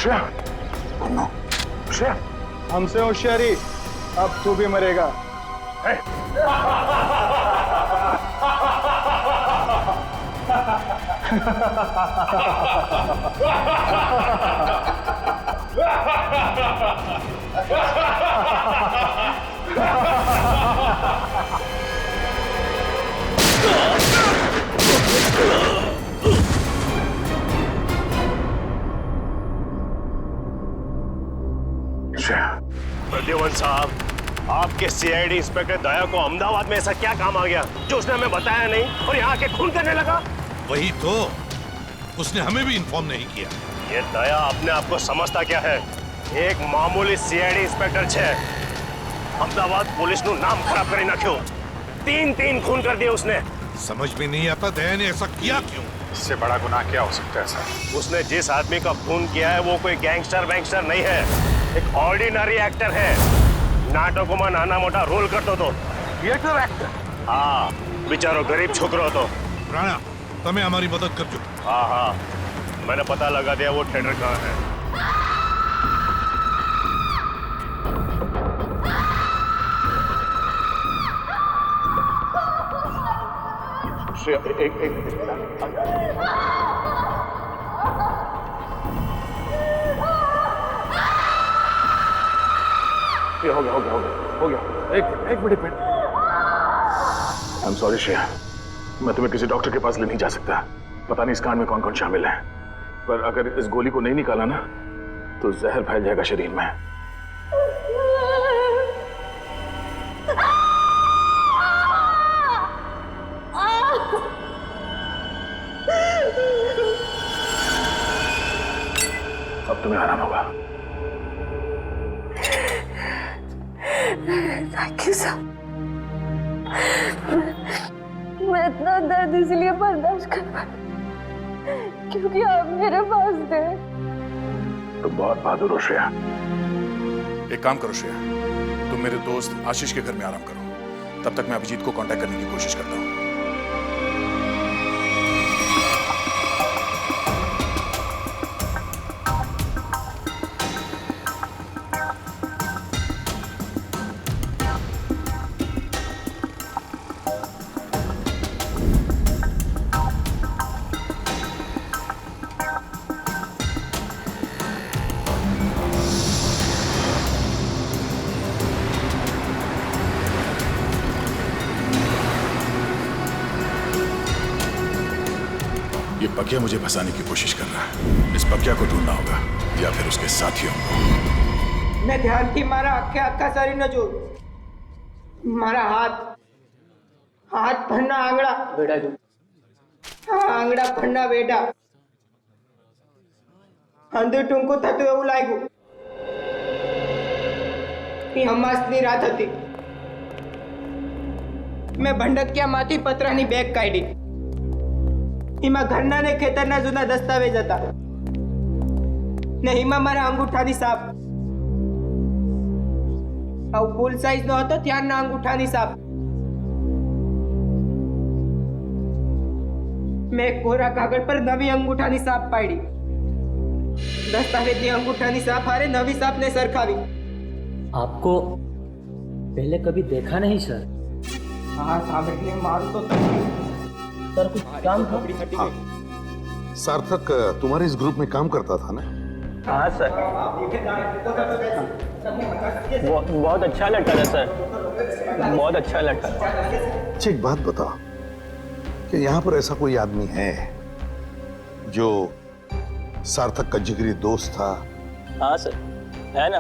श्रेया, श्रेया, हमसे होशियारी, अब तू भी मरेगा। प्रद्युमन साहब, आपके सीआईडी इंस्पेक्टर दया को अहमदाबाद में ऐसा क्या काम आ गया जो उसने हमें बताया नहीं और यहाँ आके खून करने लगा? वही तो, उसने हमें भी इन्फॉर्म नहीं किया। ये दया अपने आप को समझता क्या है? एक मामूली सीआईडी इंस्पेक्टर छे, अहमदाबाद पुलिस नु नाम खराब करी ना क्यों? 3 खून कर दिए उसने। समझ में नहीं आता दया ने ऐसा किया क्यों? इससे बड़ा गुनाह क्या हो सकता है सर? उसने जिस आदमी का खून किया है वो कोई गैंगस्टर वैंगस्टर नहीं है, एक ऑर्डिनरी एक्टर है। नाटकों में नाना मोटा रोल करतो तो थिएटर एक्टर? हाँ, बेचारो गरीब छोकरो तो। राणा, तुम्हें हमारी मदद कर जो। हाँ, मैंने पता लगा दिया वो थिएटर कहाँ है। हो गया। एक minute. I am sorry Shreya, मैं तुम्हें किसी डॉक्टर के पास ले नहीं जा सकता। पता नहीं इस कांड में कौन कौन शामिल है, पर अगर इस गोली को नहीं निकाला ना तो जहर फैल जाएगा शरीर में। अब तुम्हें आराम होगा। Thank you sir. मैं इतना दर्द इसलिए बर्दाश्त कर पाई क्योंकि आप मेरे पास थे। तुम बहुत बहादुर हो श्रेया। एक काम करो श्रेया, तुम मेरे दोस्त आशीष के घर में आराम करो, तब तक मैं अभिजीत को कांटेक्ट करने की कोशिश करता हूँ। ये पकिया मुझे फंसाने की कोशिश कर रहा है। इस पकिया को ढूंढना होगा या फिर उसके साथियों को। मैं ध्यान की मारा आखा शरीर न जो मारा हाथ फन्ना आंगड़ा बेटा जो आंगड़ा फन्ना बेटा अंदर टूंको थतो એવું લાગ્યું। એ હમાસની રાત હતી। મેં ભંડકિયામાંથી પતરાની બેગ કાઢી। એમાં ઘરના ને ખેતરના જૂના દસ્તાવેજ હતા ને એમાં મારા અંગૂઠાની સાપ। આવું ફૂલ સાઈઝનો હતો ત્યારના અંગૂઠાની સાપ। મેં કોરા કાગળ પર નવી અંગૂઠાની સાપ પાડી। दस्तावेज अंगूठानी साफ हारे नवी साप ने सरखावी। आपको पहले कभी देखा नहीं सर। हाँ सामने मारू तो सर कुछ काम था? हाँ। सार्थक तुम्हारे इस ग्रुप में काम करता था ना? हाँ सर, बहुत अच्छा लड़का था सर, बहुत अच्छा लड़का। अच्छा एक बात बताओ कि यहाँ पर ऐसा कोई आदमी है जो सार्थक का जिगरी दोस्त था? हाँ सर, है ना,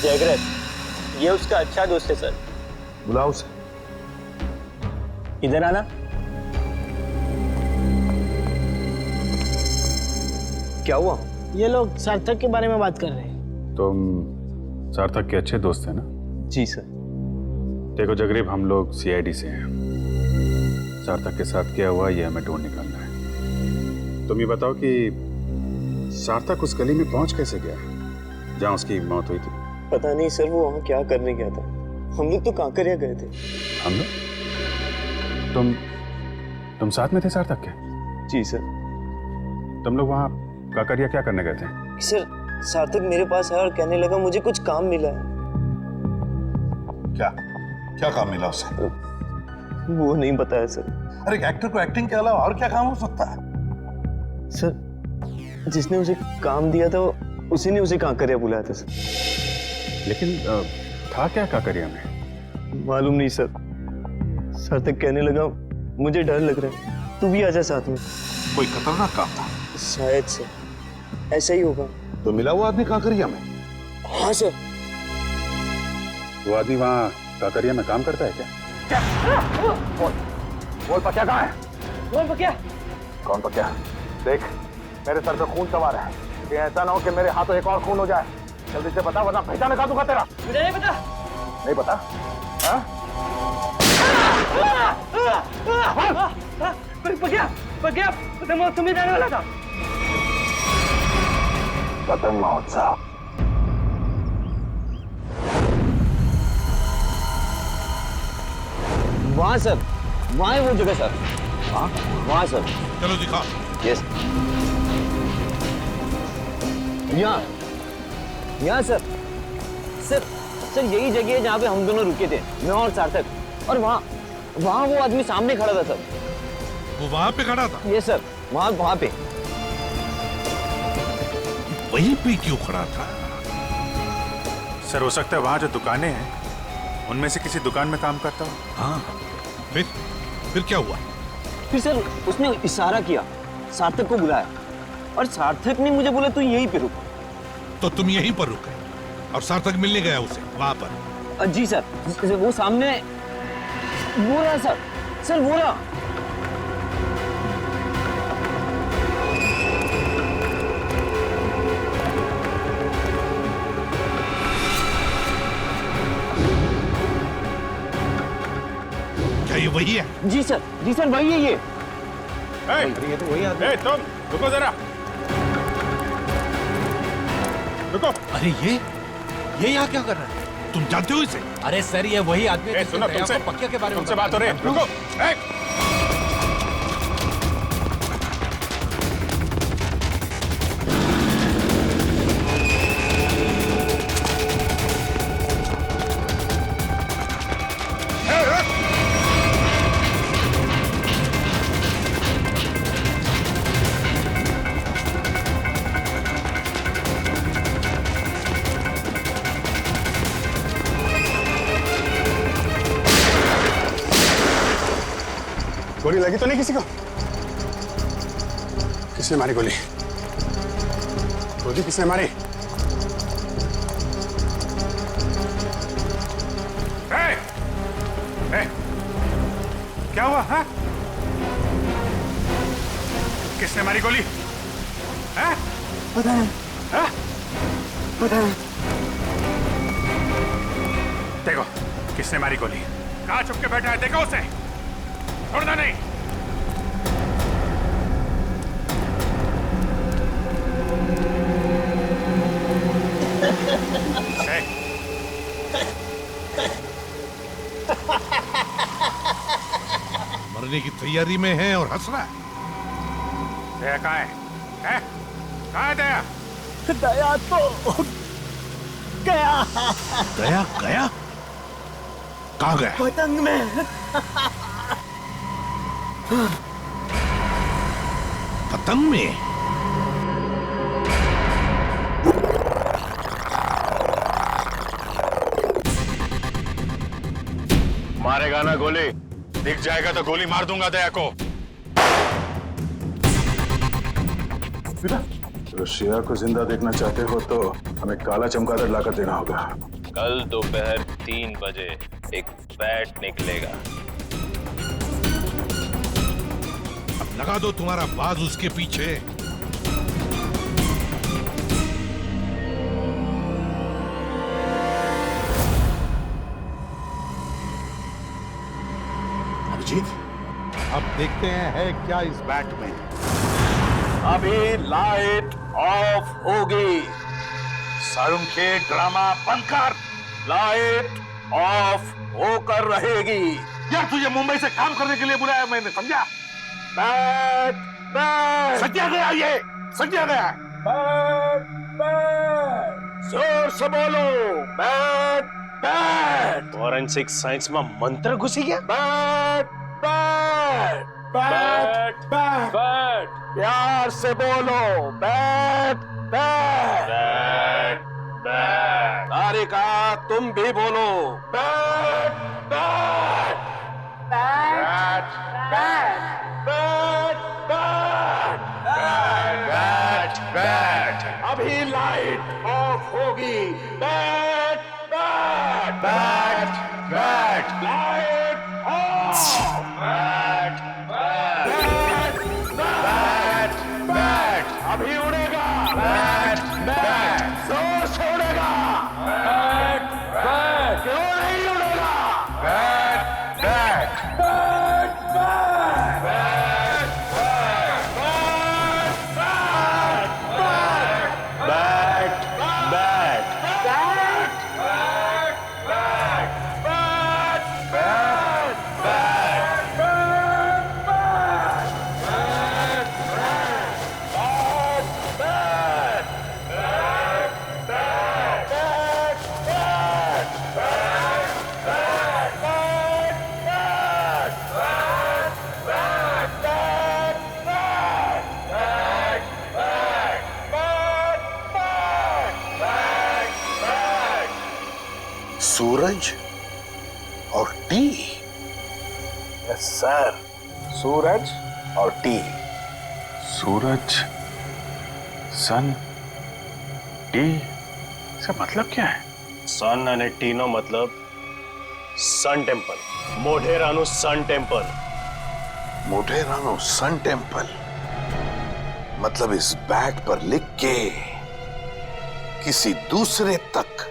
जयग्रत, ये उसका अच्छा दोस्त है सर। बुलाओ उसे। इधर आना। क्या हुआ? ये लोग सार्थक के बारे में बात कर रहे हैं। तुम सार्थक के अच्छे दोस्त हैं ना? जी सर। देखो जगरीब, हम लोग सीआईडी से हैं। सार्थक के साथ क्या हुआ ये हमें ढूंढ निकालना है। तुम ये बताओ कि सार्थक उस गली में पहुंच कैसे गया जहां उसकी मौत हुई थी? पता नहीं सर, वो वहाँ क्या करने गया था। हम लोग तो कांकरिया गए थे। हम लोग? तुम साथ में थे सार्थक के? जी सर। तुम लोग वहां काकरिया क्या करने गए थे? सर सार्थक मेरे पास आया और कहने लगा मुझे कुछ काम मिला है। क्या क्या काम मिला उसे? वो नहीं बताया सर। अरे एक्टर को एक्टिंग के अलावा और क्या काम हो सकता है? सर जिसने उसे काम दिया था उसी ने उसे काकरिया बुलाया था सर। लेकिन था क्या काकरिया में? मालूम नहीं सर। सार्थक कहने लगा मुझे डर लग रहा है, तू भी आजा साथ में। कोई खतरनाक काम था? शायद से ऐसा ही होगा। तो मिला वो आदमी काकरिया में? हाँ सर। वो आदमी वहाँ काकरिया में काम करता है क्या? बोल पक्या कहाँ है? बोल पक्या। कौन पक्या? देख मेरे सर पे खून सवार है, कि ऐसा ना हो कि मेरे हाथों एक और खून हो जाए। जल्दी से बता वरना पहचान निकाल दूंगा तेरा। मुझे नहीं पता। नहीं पता? हाँ? पक्या पक्या पतंग महोत्सव में जाने वाला था। पतंग महोत्सव? वहाँ सर, वहाँ है वो जगह सर। वहाँ सर। चलो दिखा। यस। यहाँ सर। सर सर यही जगह है जहाँ पे हम दोनों रुके थे, मैं और सार्थक। और वहाँ वो आदमी सामने खड़ा था सर। वो वहां पे खड़ा था? ये सर वहाँ पे। वहीं पे क्यों खड़ा था? सर हो सकता है वहाँ जो दुकानें हैं उनमें से किसी दुकान में काम करता हो। हाँ फिर क्या हुआ? फिर सर उसने इशारा किया, सार्थक को बुलाया और सार्थक ने मुझे बोला तू यहीं पे रुक। तो तुम यहीं पर रुके और सार्थक मिलने गया उसे वहां पर? जी सर, वो सामने वो रहा सर वो रहा। क्या ये वही है? जी सर वही है ये। ये तो वही आदमी। तुम रुको जरा, रुको। अरे ये यहाँ क्या कर रहा है? तुम जानते हो इसे? अरे सर ये वही आदमी है सुनो तुमसे पक्या के बारे में तुमसे बात हो रही है। रुको। गोली लगी तो नहीं किसी को? किसने मारी गोली? गोली किसने मारी? क्या हुआ? हाँ? किसने मारी गोली? हाँ? पता नहीं। हाँ? पता नहीं। देखो किसने मारी गोली। कहाँ छुप के बैठा है, देखो उसे, छोड़ना नहीं। मरने की तैयारी में है और हंस रहा है। दया कहाँ है? कहाँ है दया? दया तो गया। गया? कहाँ गया? पतंग में। पतंग में? मारेगा ना गोली? दिख जाएगा तो गोली मार दूंगा दया को। रशिया को जिंदा देखना चाहते हो तो हमें काला चमगादड़ लाकर देना होगा। कल दोपहर 3 बजे एक बैट निकलेगा। अब लगा दो तुम्हारा बाज उसके पीछे। अभिजीत, अब देखते हैं है क्या इस बैट में। अभी लाइट ऑफ होगी। सारुण के ड्रामा बंद कर। लाइट ऑफ होकर रहेगी। यार तुझे मुंबई से काम करने के लिए बुलाया मैंने, समझा? बैठ बैठ। सत्या गया ये। समझा गया? जोर से बोलो, बैट बैट। फॉरेंसिक साइंस में मंत्र घुसी गया। Bat bat bat bat bat. प्यार से बोलो, बैट बैट बैट बैट। तारिका तुम भी बोलो, bat bat bat bat bat bat bat bat. अभी लाइट ऑफ होगी, bat bat bat bat. Light of, bat bat bat bat. अभी उड़ेगा, बैट बैट। जोर से उड़ेगा, बैट बैट। क्यों नहीं उड़ेगा, bat bat bat bat bat bat bat सूरज और टी। यस सर, सूरज और टी। सूरज, सन, टी, इसका मतलब क्या है? सन अने टी नो मतलब सन टेम्पल। मोढेरानु सन टेम्पल। मोढेरानो सन टेम्पल मतलब इस बैट पर लिख के किसी दूसरे तक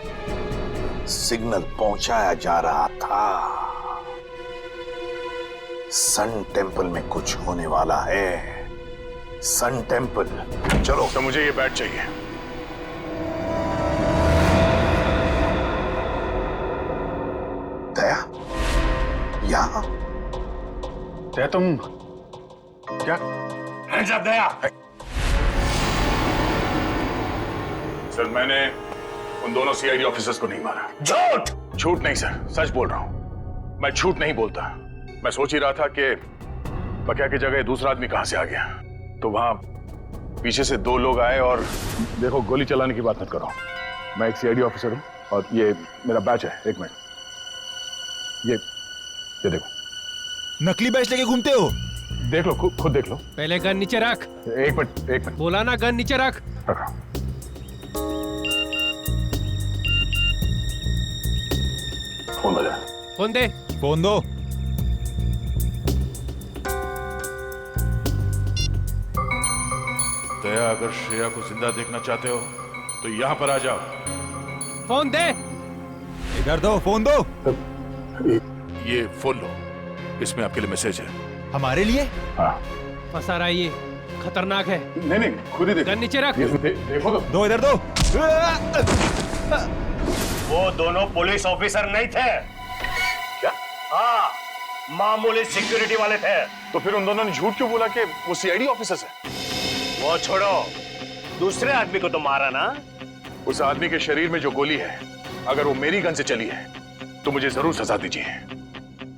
सिग्नल पहुंचाया जा रहा था। सन टेम्पल में कुछ होने वाला है। Sun temple. चलो। तो मुझे ये बैट चाहिए। दया, यहां? दया तुम क्या? जा दया। सर मैंने उन दोनों सीआईडी ऑफिसर्स को नहीं मारा। झूठ। झूठ नहीं सर, सच बोल रहा हूं। मैं झूठ नहीं बोलता। मैं सोच ही रहा था कि बकिया की जगह दूसरा आदमी कहां से आ गया, तो वहां पीछे से दो लोग आए और देखो, गोली चलाने की बात मत करो। मैं एक सीआईडी ऑफिसर हूं और ये मेरा बैच है। एक मिनट, ये देखो। नकली बैच लेके घूमते हो? देख लो, खुद देख लो। पहले गन नीचे रख। एक मिनट। बोला ना, गन नीचे रख। रखा। फोन बजा। फोन दे। फोन दो। दया, अगर श्रेया को जिंदा देखना चाहते हो तो यहां पर आ जाओ। फोन दे। इधर दो, फोन दो। ये फोन लो, इसमें आपके लिए मैसेज है। हमारे लिए? हाँ। फंसा रहा है ये, खतरनाक है। नहीं, खुद ही देखो। गन नीचे रख। देखो तो। दो, इधर दो। वो दोनों पुलिस ऑफिसर नहीं थे। क्या? हाँ, मामूली सिक्योरिटी वाले थे। तो फिर उन दोनों ने झूठ क्यों बोला कि वो सीआईडी ऑफिसर्स हैं? वो छोड़ो, दूसरे आदमी को तो मारा ना। उस आदमी के शरीर में जो गोली है, अगर वो मेरी गन से चली है तो मुझे जरूर सजा दीजिए।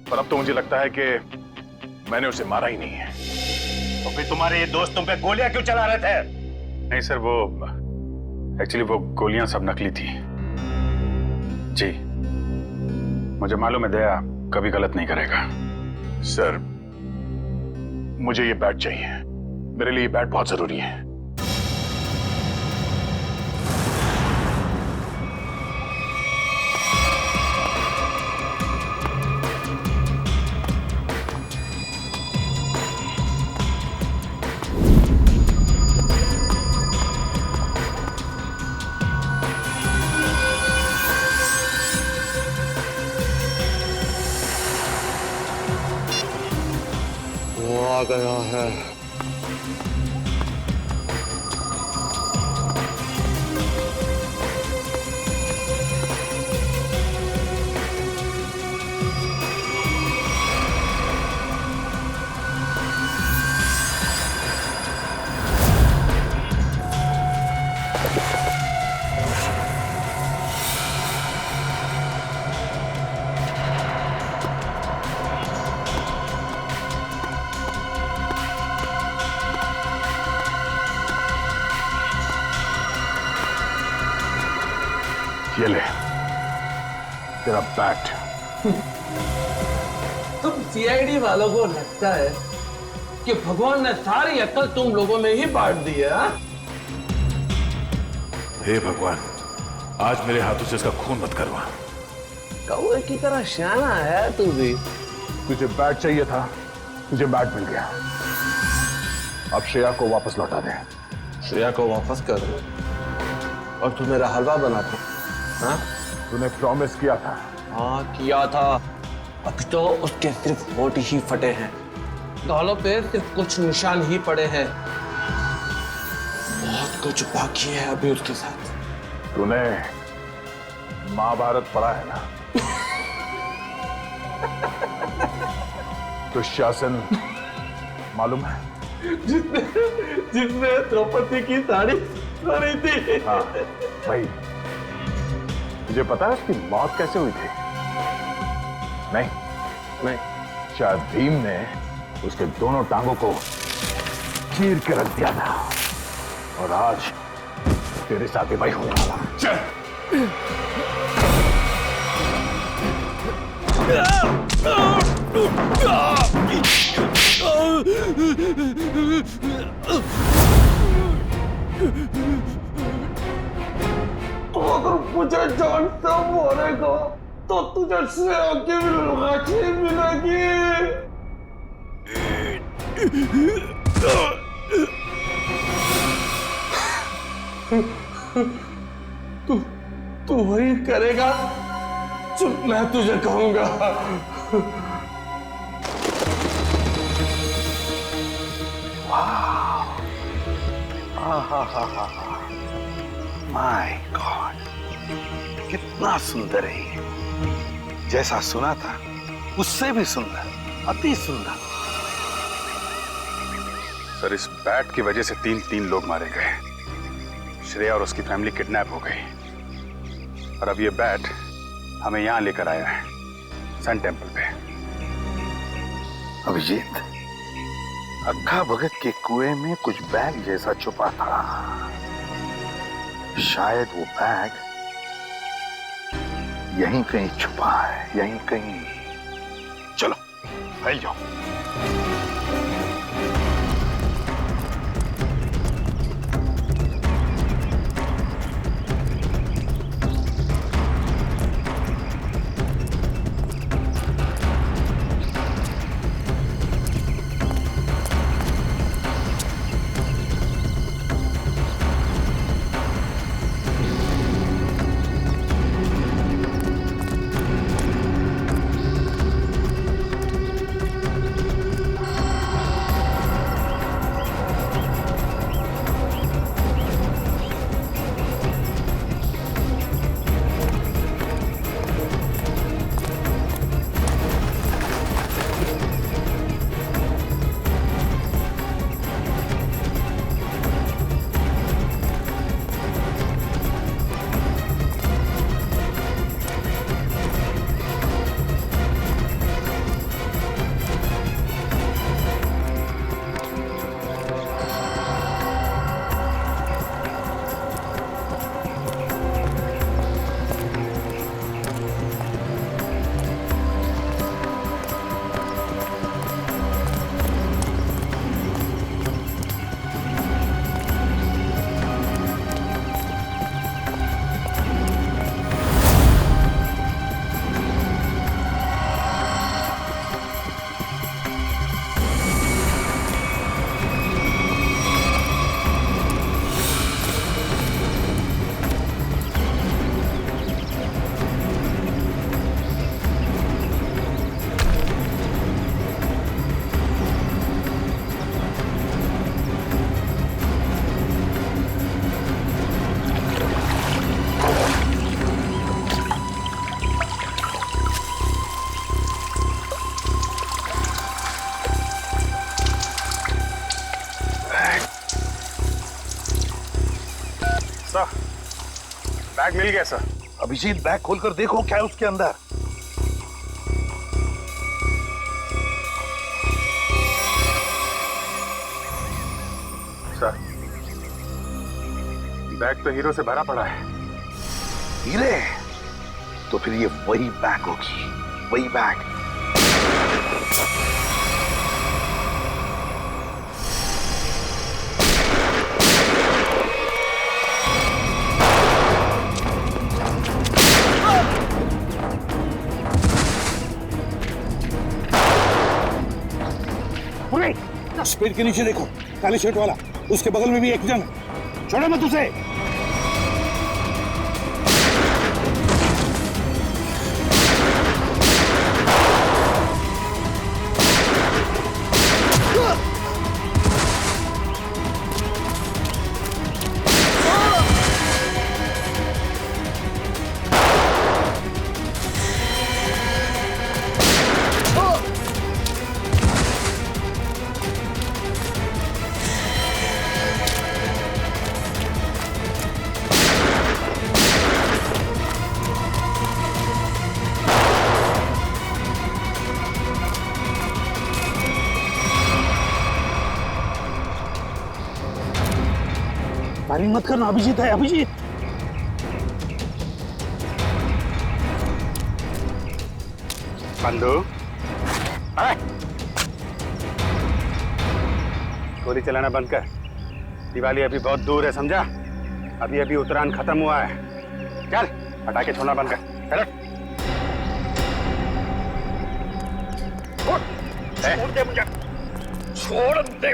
पर अब तो मुझे लगता है कि मैंने उसे मारा ही नहीं है। तो फिर तुम्हारे ये दोस्त तुम पे गोलियां क्यों चला रहे थे? नहीं सर, वो एक्चुअली वो गोलियां सब नकली थी जी। मुझे मालूम है दया कभी गलत नहीं करेगा। सर, मुझे ये बैट चाहिए। मेरे लिए ये बैट बहुत जरूरी है। वो आ गया है। ये ले तेरा बैट। तुम सीआईडी वालों को लगता है कि भगवान ने सारी अक्ल तुम लोगों में ही बांट दी है? हे भगवान, आज मेरे हाथों से इसका खून मत करवा। कौवे की तरह शाना है तू भी। तुझे बैट चाहिए था, तुझे बैट मिल गया। अब श्रेया को वापस लौटा दे। श्रेया को वापस कर दो और तू मेरा हलवा बना दो। हाँ? तूने प्रॉमिस किया था। हाँ किया था। अभी तो उसके सिर्फ होठ ही फटे हैं, गालों पे सिर्फ कुछ निशान ही पड़े हैं। बहुत कुछ बाकी है अभी उसके साथ। तूने महाभारत पढ़ा है ना? दुशासन मालूम है? जिसने द्रौपदी की साड़ी पहनी थी। हाँ भाई, तुझे पता है उसकी मौत कैसे हुई थी? नहीं, शायद भीम ने उसके दोनों टांगों को चीर के रख दिया था और आज तेरे साथ भी वही होने वाला। चल। तो अगर मुझे जान से मारेगा तो तुझे श्रेया की लाठी मिलेगी। तू वही करेगा जो मैं तुझे कहूंगा। माय गॉड, कितना सुंदर है ये। जैसा सुना था उससे भी सुंदर, अति सुंदर। सर, इस बैट की वजह से तीन लोग मारे गए। श्रेया और उसकी फैमिली किडनैप हो गई और अब ये बैट हमें यहां लेकर आया है, सन टेम्पल पे। अभिजीत, अक्खा भगत के कुएं में कुछ बैग जैसा छुपा था। शायद वो बैग यहीं कहीं छुपा है, यहीं कहीं। चलो फैल जाओ। बैग मिल गया सर। अभिजीत, बैग खोलकर देखो क्या है उसके अंदर। सर, बैग तो हीरो से भरा पड़ा है। हीरे, तो फिर ये वही बैग होगी, वही बैग। स्पीड के नीचे देखो, काली शर्ट वाला, उसके बगल में भी एक जन, छोड़ो मत उसे। फायरिंग मत करना, अभिजीत है, अभिजीत। बंदू, गोली चलाना बंद कर। दिवाली अभी बहुत दूर है, समझा? अभी अभी उत्तरायण खत्म हुआ है। चल, पटाखे छोड़ना बंद कर। छोड़ दे मुझे, छोड़ दे।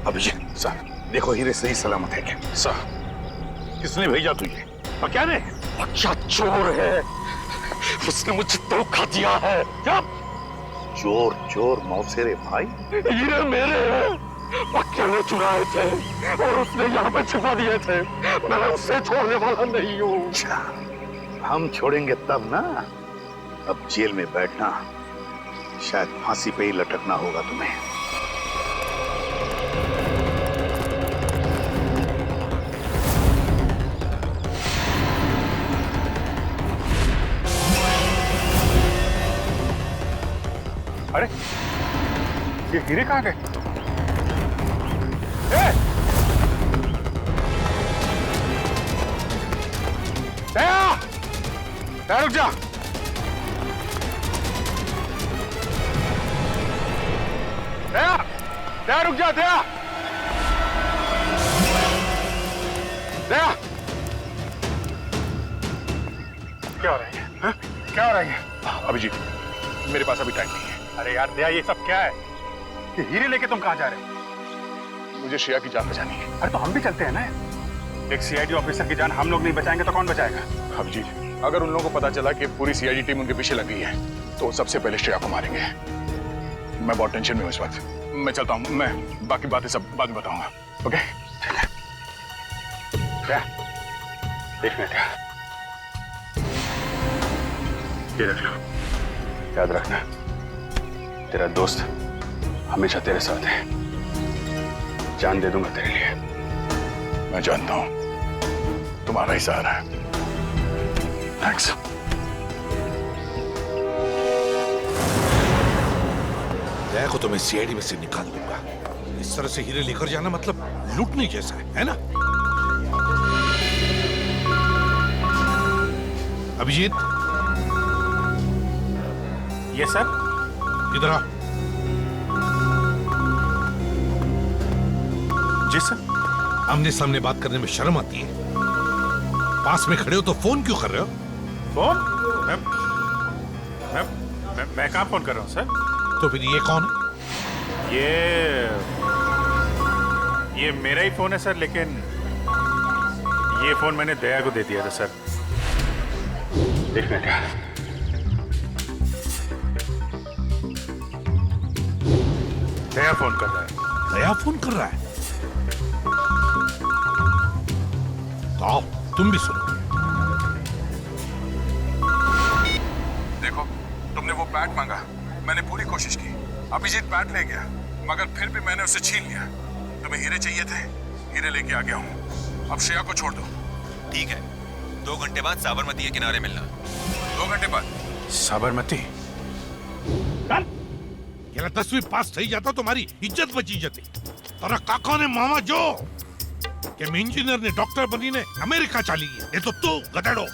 अभिजीत साहब, देखो हीरे सही सलामत है क्या? साहब, किसने भेजा तुझे? और क्या ने? अच्छा चोर है, उसने मुझे धोखा दिया है। क्या? चोर चोर मौसेरे भाई, हीरे मेरे हैं, पक्के ने चुराए थे और उसने यहाँ पे छुपा दिए थे। मैं उससे छोड़ने वाला नहीं हूँ। हम छोड़ेंगे तब ना। अब जेल में बैठना, शायद फांसी पे ही लटकना होगा तुम्हें। अरे, ये हीरे कहाँ गए? दया, रुक जा। दया, रुक जा, दया। दया, क्या हो रहा है? हा? क्या हो रहा है? अभिजीत, मेरे पास अभी टाइम नहीं है। अरे यार दया, ये सब क्या है? ये हीरे लेके तुम कहाँ जा रहे हो? मुझे श्रेया की जान बचानी है। अरे तो हम भी चलते हैं ना। एक सीआईडी ऑफिसर की जान हम लोग नहीं बचाएंगे तो कौन बचाएगा? अभिजीत, अगर उन लोगों को पता चला कि पूरी सीआईडी टीम उनके पीछे लग गई है तो सबसे पहले श्रेया को मारेंगे। मैं बहुत टेंशन में हूँ इस वक्त। मैं चलता हूँ, मैं बाकी बातें सब बाद में बताऊंगा। ओके? क्या? एक मिनट, ये रख लो, याद रखना तेरा दोस्त हमेशा तेरे साथ है। जान दे दूंगा तेरे लिए। मैं जानता हूं तुम्हारा ही सहारा है। थैंक्स। दया को तो मैं सीआईडी में से निकाल दूंगा। इस तरह से हीरे लेकर जाना मतलब लूटने जैसा है ना? अभिजीत, ये सर, इधर आ। जी सर। आमने सामने बात करने में शर्म आती है? पास में खड़े हो तो फोन क्यों कर रहे हो? फोन? मैं कहाँ फोन कर रहा हूँ सर? तो फिर ये कौन है? ये मेरा ही फोन है सर, लेकिन ये फोन मैंने दया को दे दिया था सर। एक मिनट, दया फोन कर रहा है। दया फोन कर रहा है? तो आओ तुम भी सुनो। देखो, तुमने वो बैट मांगा, मैंने पूरी कोशिश की। अभिजीत बैट ले गया, मगर फिर भी मैंने उसे छीन लिया। तुम्हें हीरे चाहिए थे, हीरे लेके आ गया हूँ। अब श्रेया को छोड़ दो। ठीक है, 2 घंटे बाद साबरमती के किनारे मिलना। 2 घंटे बाद? साबरमती? પેલા 10મી પાસ થઈ જતો તો મારી ઇજ્જત બચી જતી. તારા કાકાને મામા જો કે એન્જિનિયર ને ડોક્ટર બનીને અમેરિકા ચાલી ગયા. એ તો તું ગધેડો.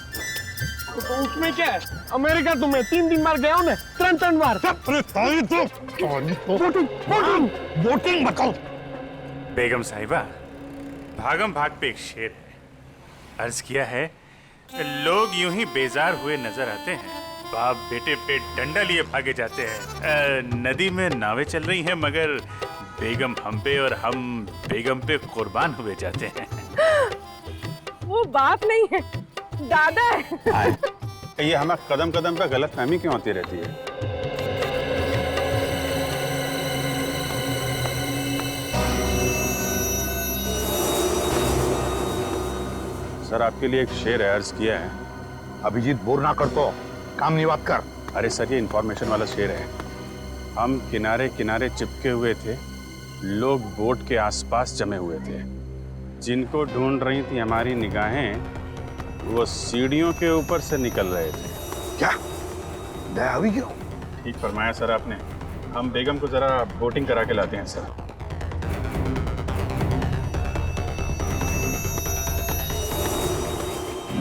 तो उसमें क्या है? अमेरिका तो मैं 3 बार गया हूँ ना, 3 बार। અરે તારી તો वोटिंग बताओ। बेगम साहिबा, भागम भाग पे एक शेर है, अर्ज किया है, लोग यूं ही बेजार हुए नजर आते हैं, बाप बेटे पे डंडा लिए भागे जाते हैं। नदी में नावें चल रही हैं मगर बेगम हम पे और हम बेगम पे कुर्बान हुए जाते हैं। वो बाप नहीं है, दादा है। ये हमें कदम कदम पे गलत फहमी क्यों होती रहती है? सर आपके लिए एक शेर है, अर्ज किया है। અભિજીત બોર ના કરતો, કામની વાત કર. अरे सर ये इंफॉर्मेशन वाला शेर है। हम किनारे किनारे चिपके हुए थे, लोग बोट के आसपास जमे हुए थे, जिनको ढूंढ रही थी हमारी निगाहें वो सीढ़ियों के ऊपर से निकल रहे थे। क्या दया આવી ગયો? ठीक फरमाया सर आपने। हम बेगम को जरा बोटिंग करा के लाते हैं सर।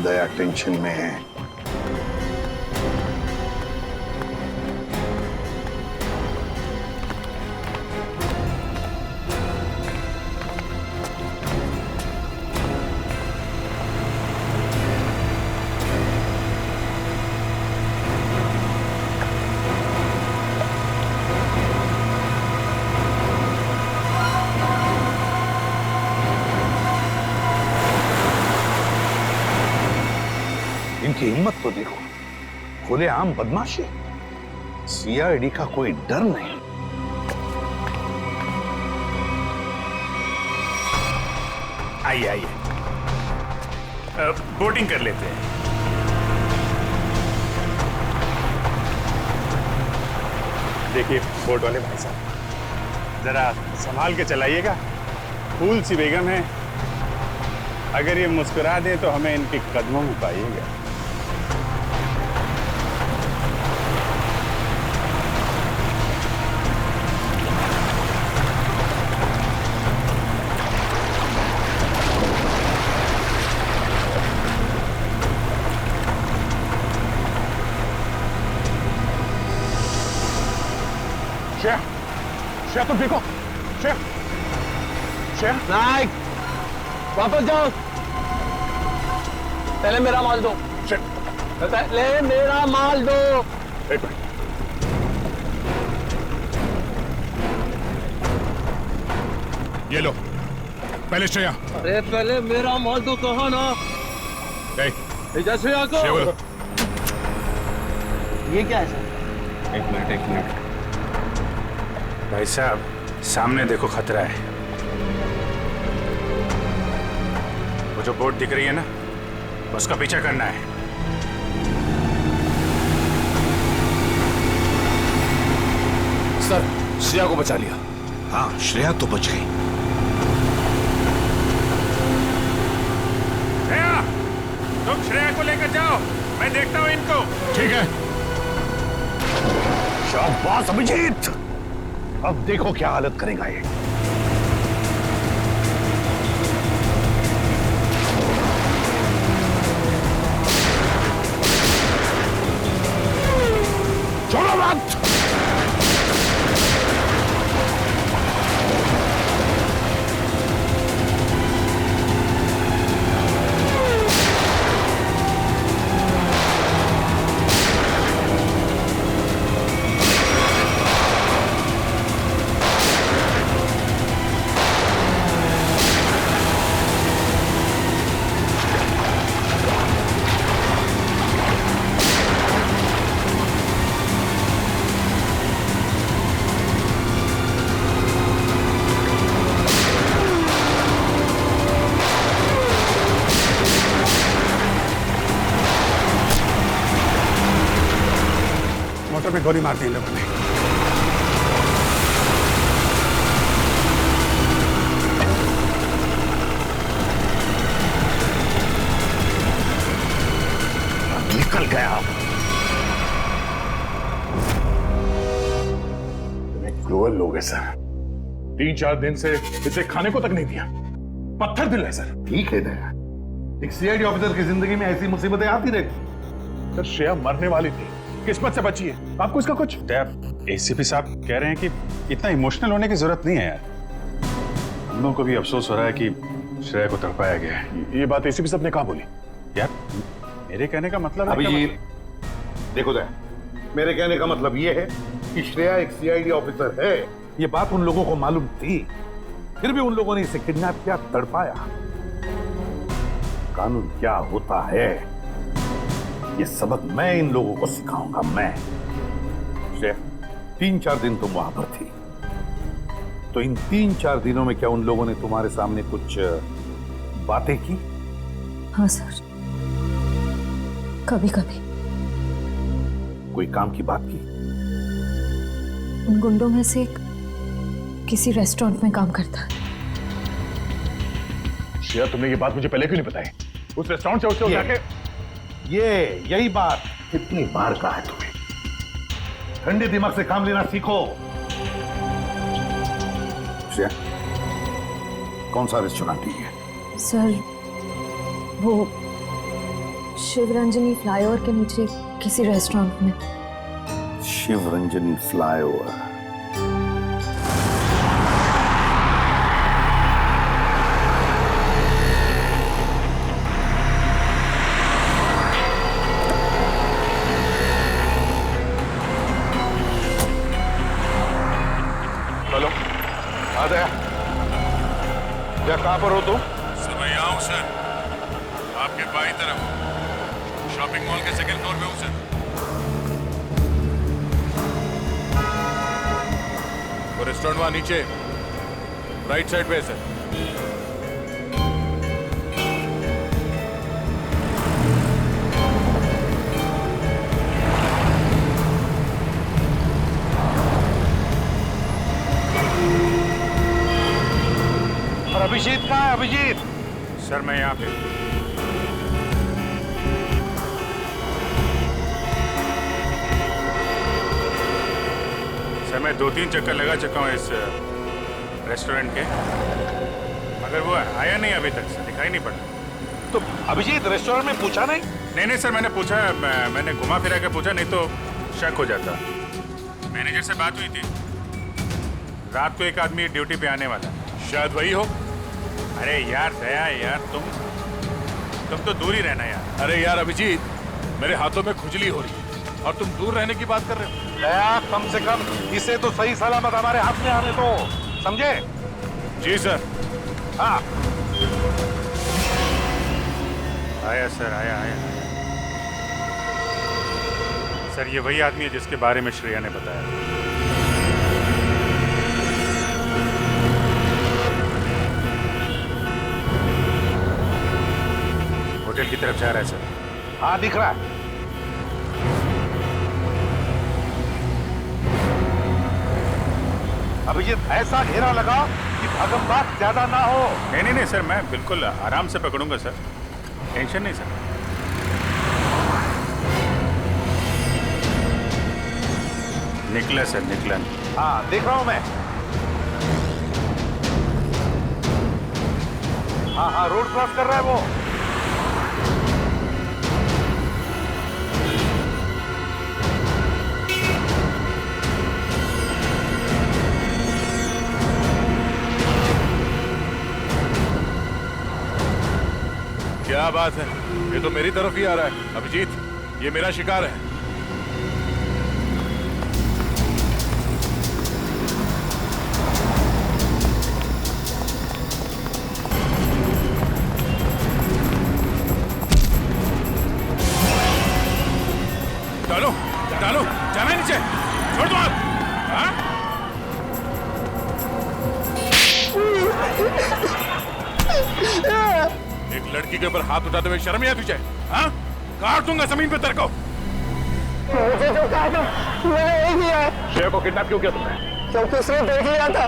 दया टेंशन में है। इनकी हिम्मत तो देखो, खुलेआम बदमाशी, सीआईडी का कोई डर नहीं। आइए आइए बोटिंग कर लेते हैं। देखिए बोट वाले भाई साहब, जरा संभाल के चलाइएगा, फूल सी बेगम है, अगर ये मुस्कुरा दें तो हमें इनके कदमों में पाइएगा। शेर तुम देखो, शेर शेर नाइक वापस जाओ, पहले मेरा माल दो, पहले मेरा माल दो। एक मिनट, ये लो, पहले श्रेया। अरे पहले मेरा माल दो, कहो ना। जैसे आको। ये क्या है सर? एक मिनट भाई साहब, सामने देखो खतरा है। वो जो बोट दिख रही है ना, उसका पीछा करना है। सर श्रेया को बचा लिया। हाँ श्रेया तो बच गई। श्रेया, तुम श्रेया को लेकर जाओ, मैं देखता हूँ इनको। ठीक है। शाबाश अभिजीत, अब देखो क्या हालत करेगा ये। छोड़ो मत। मोटर पे गोली मार दी इन लोगों ने। निकल गया। गए सर। 3-4 दिन से इसे खाने को तक नहीं दिया, पत्थर दिल है सर। ठीक है दया, एक सीआईडी ऑफिसर की जिंदगी में ऐसी मुसीबतें आती रहती। सर श्रेया मरने वाली थी, किस्मत से बची है। आपको इसका कुछ? एसीपी साहब कह रहे हैं कि इतना इमोशनल होने की जरूरत नहीं है यार। हम लोगों को भी अफसोस हो रहा है कि श्रेया को तड़पाया गया है। ये बात एसीपी साहब ने कहा बोली? यार मेरे कहने का मतलब है अभिजीत, देखो दया, मेरे कहने का मतलब ये है कि श्रेया एक सीआईडी ऑफिसर है, ये बात उन लोगों को मालूम थी, फिर भी उन लोगों ने इसे किडनैप किया, तड़पाया। कानून क्या होता है ये सबक मैं इन लोगों को सिखाऊंगा। मैं श्रेया, 3-4 दिन तुम वहां पर थी, तो इन 3-4 दिनों में क्या उन लोगों ने तुम्हारे सामने कुछ बातें की? हाँ सर, कभी कभी। कोई काम की बात की? उन गुंडों में से एक किसी रेस्टोरेंट में काम करता है। श्रेया, तुमने ये बात मुझे पहले क्यों नहीं बताई? उस रेस्टोरेंट से उससे जाके यही बात कितनी बार कहा है तुम्हें? ठंडे दिमाग से काम लेना सीखो। श्रेया, कौन सा रेस्टोरेंट है? सर वो शिवरंजनी फ्लाईओवर के नीचे किसी रेस्टोरेंट में। शिवरंजनी फ्लाईओवर। हेलो, आ गया क्या? कहां पर हो तुम? सर मैं यहाँ हूँ सर, आपके बाईं तरफ शॉपिंग मॉल के 2nd फ्लोर पे हूँ सर। वो रेस्टोरेंट वहाँ नीचे राइट साइड पे है सर। और अभिजीत कहाँ है? अभिजीत सर मैं यहाँ पे। सर मैं 2-3 चक्कर लगा चुका हूँ इस रेस्टोरेंट के, मगर वो आया नहीं अभी तक सर, दिखाई नहीं पड़ा। तो अभिजीत रेस्टोरेंट में पूछा नहीं? नहीं सर, मैंने पूछा, मैंने घुमा फिरा के पूछा, नहीं तो शक हो जाता। मैनेजर से बात हुई थी, रात को एक आदमी ड्यूटी पे आने वाला, शायद वही हो। अरे यार दया, यार तुम तो दूर ही रहना यार। अरे यार अभिजीत, मेरे हाथों में खुजली हो रही है और तुम दूर रहने की बात कर रहे हो। दया, कम से कम इसे तो सही सलामत हमारे हाथ में आने दो, समझे? जी सर। हाँ आया सर, आया। सर ये वही आदमी है जिसके बारे में श्रेया ने बताया। होटल की तरफ जा रहा है सर। हाँ दिख रहा है। अभिजीत ऐसा घेरा लगा कि भगमबाग ज्यादा ना हो। नहीं सर, मैं बिल्कुल आराम से पकड़ूंगा सर, टेंशन नहीं सर। निकला सर, निकला। हाँ देख रहा हूं मैं। हाँ रोड क्रॉस कर रहा है वो। क्या बात है, ये तो मेरी तरफ ही आ रहा है। अभिजीत, ये मेरा शिकार है। डालो, जाना है नीचे, छोड़ दो हाथ। एक लड़की के ऊपर हाथ उठाते हुए शर्म नहीं आती तुझे? हाँ? काट दूंगा जमीन पे तेरे को। मुझे जो कहा था मैंने यही किया है। श्रेया को किडनैप क्यों किया तुमने? क्योंकि उसने देख लिया था।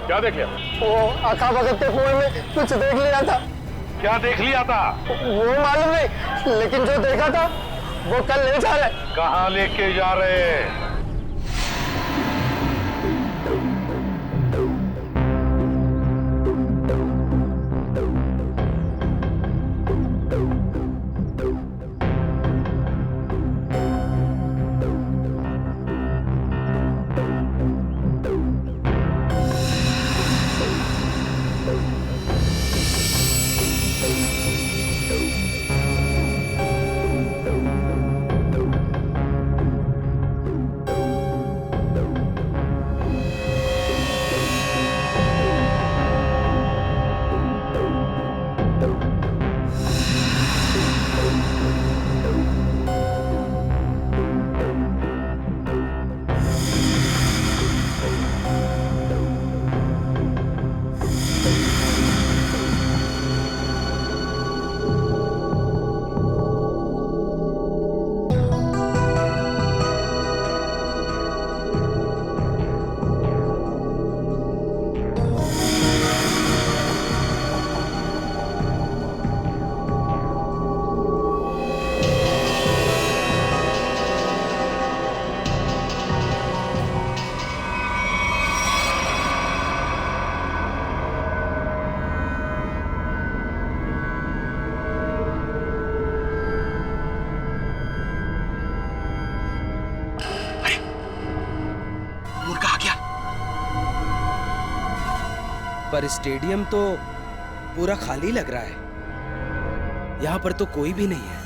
क्या देख लिया? वो आका भगत के फोन में कुछ देख लिया था। क्या देख लिया था? वो मालूम नहीं, लेकिन जो देखा था वो कल ले जा रहे। कहाँ लेके जा रहे? पर स्टेडियम तो पूरा खाली लग रहा है। यहाँ पर तो कोई भी नहीं है।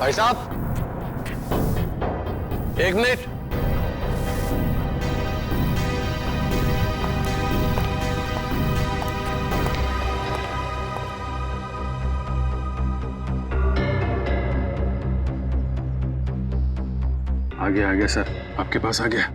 भाई साहब, एक मिनट। आ गया सर, आपके पास आ गया।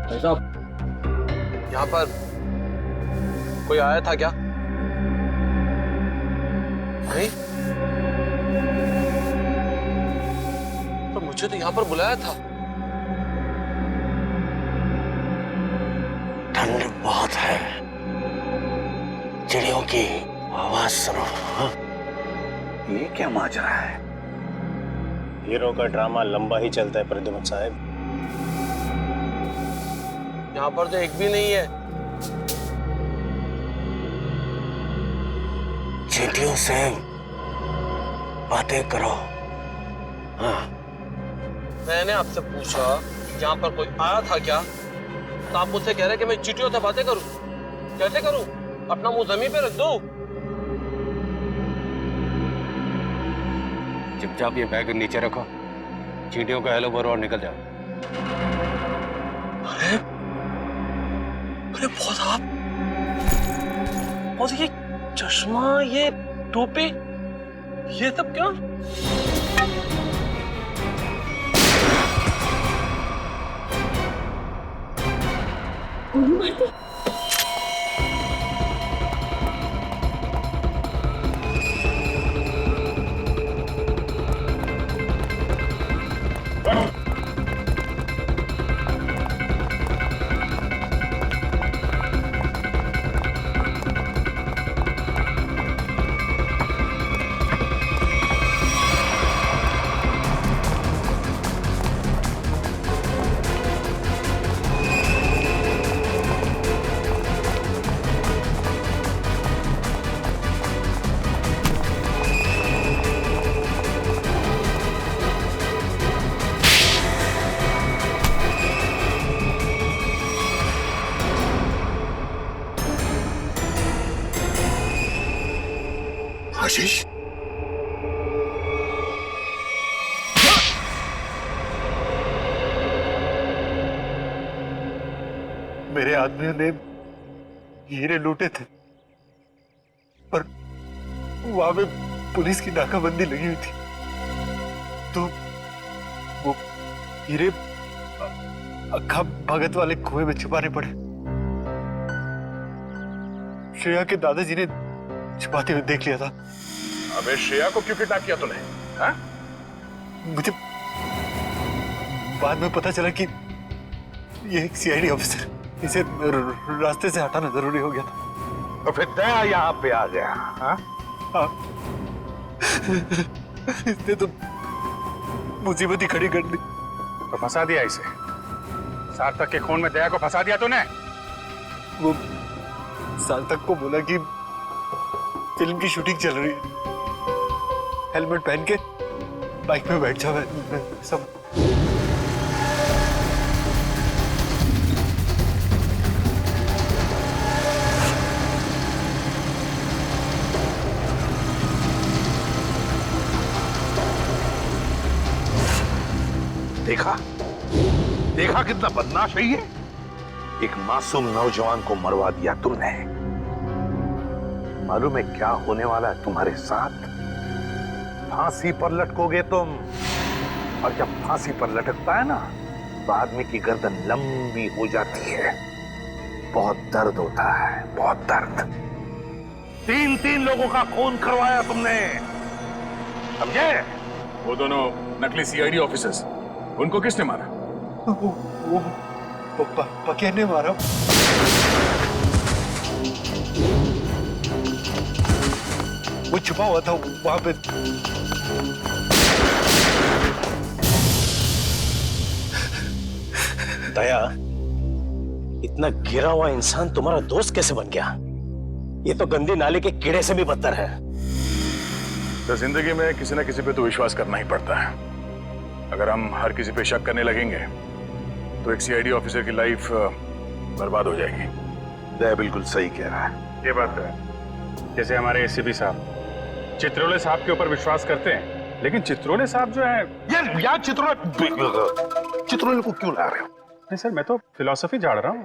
भाई साहब, यहाँ पर कोई आया था क्या? नहीं, पर मुझे तो यहाँ पर बुलाया था। ठंड बहुत है, चिड़ियों की आवाज सुनो। हाँ? ये क्या माजरा है? हीरो का ड्रामा लंबा ही चलता है प्रद्युमन साहब। यहाँ पर तो एक भी नहीं है। चींटियों से बातें करो। हाँ। मैंने आपसे पूछा यहाँ पर कोई आया था क्या, तो आप मुझसे कह रहे कि मैं चींटियों से बातें करूं। कैसे करूं? अपना मुंह जमीन पे रख दो। चुपचाप ये बैग नीचे रखो, चींटियों का हेलो बोलो और निकल जाओ। अरे अरे बहुत आप, और ये चश्मा, ये टोपी, ये सब क्या? आशीष, मेरे आदमियों ने हीरे लूटे थे, पर वहां पे पुलिस की नाकाबंदी लगी हुई थी, तो वो हीरे अक्खा भगत वाले कुएं में छुपाने पड़े। श्रेया के दादाजी ने छुपाते हुए देख लिया था। अबे श्रेया को क्यों किडनैप किया तूने? हाँ? मुझे बाद में पता चला कि ये एक सीआईडी ऑफिसर, इसे रास्ते से हटाना जरूरी हो गया था। तो फिर दया यहाँ पे आ गया। हाँ? हाँ। इसने तो मुसीबत ही खड़ी कर दी। तो फंसा दिया इसे। सार्थक के खून में दया को फंसा दिया तूने। वो सार्थक को बोला कि फिल्म की शूटिंग चल रही है, हेलमेट पहन के बाइक में बैठ जाओ। सब देखा देखा कितना बदमाश है ये। एक मासूम नौजवान को मरवा दिया तुमने। मालूम है क्या होने वाला है तुम्हारे साथ? फांसी पर लटकोगे तुम, और जब फांसी पर लटकता है ना तो आदमी की गर्दन लंबी हो जाती है। बहुत दर्द होता है, बहुत दर्द। 3 लोगों का खून करवाया तुमने, समझे? वो दोनों नकली सीआईडी ऑफिसर्स, उनको किसने मारा? वो पकिया ने मारा। वो छुपा हुआ था वहां पे। दया, इतना गिरा हुआ इंसान तुम्हारा दोस्त कैसे बन गया? ये तो गंदी नाले के कीड़े से भी बदतर है। तो जिंदगी में किसी न किसी पे तो विश्वास करना ही पड़ता है। अगर हम हर किसी पे शक करने लगेंगे तो एक सीआईडी ऑफिसर की लाइफ बर्बाद हो जाएगी। दया बिल्कुल सही कह रहा है। ये बात है। जैसे हमारे एसीपी साहब चित्रोले साहब के ऊपर विश्वास करते हैं, लेकिन चित्रोले साहब जो है यार चित्रोले को क्यों ला रहे हो? नहीं सर, मैं तो फिलॉसफी झाड़ रहा हूँ।